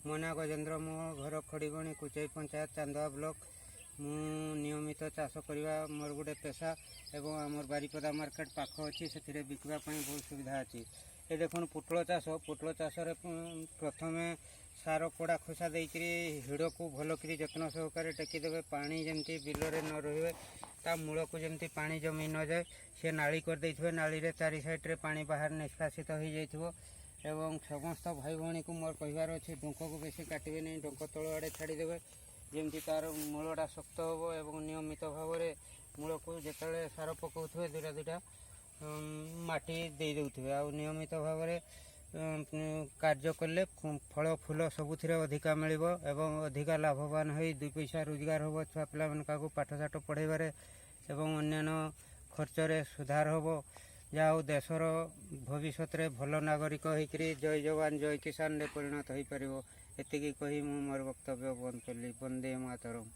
ମୋ ନାଁ ଗଜେନ୍ଦ୍ର, ମୋ ଘର ଖଡ଼ିଗଣି, କୁଚେଇ ପଞ୍ଚାୟତ, ଚାନ୍ଦୁଆ ବ୍ଲକ। ମୁଁ ନିୟମିତ ଚାଷ କରିବା ମୋର ଗୋଟେ ପେଶା ଏବଂ ଆମର ବାରିପଦା ମାର୍କେଟ ପାଖ ଅଛି, ସେଥିରେ ବିକିବା ପାଇଁ ବହୁତ ସୁବିଧା ଅଛି। ଏ ଦେଖୁନ ପୋଟଳ ଚାଷରେ ପ୍ରଥମେ ସାର କୋଡ଼ା ଖୋସା ଦେଇକରି ହିଡ଼କୁ ଭଲକରି ଯତ୍ନ ସହକାରେ ଟେକିଦେବେ। ପାଣି ଯେମିତି ବିଲରେ ନ ରହିବେ, ତା ମୂଳକୁ ଯେମିତି ପାଣି ଜମି ନଯାଏ ସେ ନାଳି କରିଦେଇଥିବେ। ନାଳିରେ ଚାରି ସାଇଡ଼ରେ ପାଣି ବାହାରେ ନିଷ୍କାସିତ ହୋଇଯାଇଥିବ। ଏବଂ ସମସ୍ତ ଭାଇ ଭଉଣୀକୁ ମୋର କହିବାର ଅଛି, ଡୁଙ୍କକୁ ବେଶୀ କାଟିବେ ନାହିଁ, ଡୁଙ୍କ ତଳ ଆଡ଼େ ଛାଡ଼ିଦେବେ, ଯେମିତି ତାର ମୂଳଟା ଶକ୍ତ ହେବ। ଏବଂ ନିୟମିତ ଭାବରେ ମୂଳକୁ ଯେତେବେଳେ ସାର ପକାଉଥିବେ ଦୁଇଟା ମାଟି ଦେଇ ଦେଉଥିବେ। ଆଉ ନିୟମିତ ଭାବରେ କାର୍ଯ୍ୟ କଲେ ଫଳ ଫୁଲ ସବୁଥିରେ ଅଧିକା ମିଳିବ ଏବଂ ଅଧିକା ଲାଭବାନ ହୋଇ ଦୁଇ ପଇସା ରୋଜଗାର ହେବ। ଛୁଆ ପିଲାମାନଙ୍କୁ ପାଠଶାଠ ପଢ଼ାଇବାରେ ଏବଂ ଅନ୍ୟାନ୍ୟ ଖର୍ଚ୍ଚରେ ସୁଧାର ହେବ। ଯାହା ହଉ ଦେଶର ଭବିଷ୍ୟତରେ ଭଲ ନାଗରିକ ହୋଇକରି ଜୟ ଯବାନ ଜୟ କିଷାନରେ ପରିଣତ ହୋଇପାରିବ। ଏତିକି କହି ମୁଁ ମୋର ବକ୍ତବ୍ୟ ବନ୍ଦ କଲି। ବନ୍ଦେ ମାତରମ୍।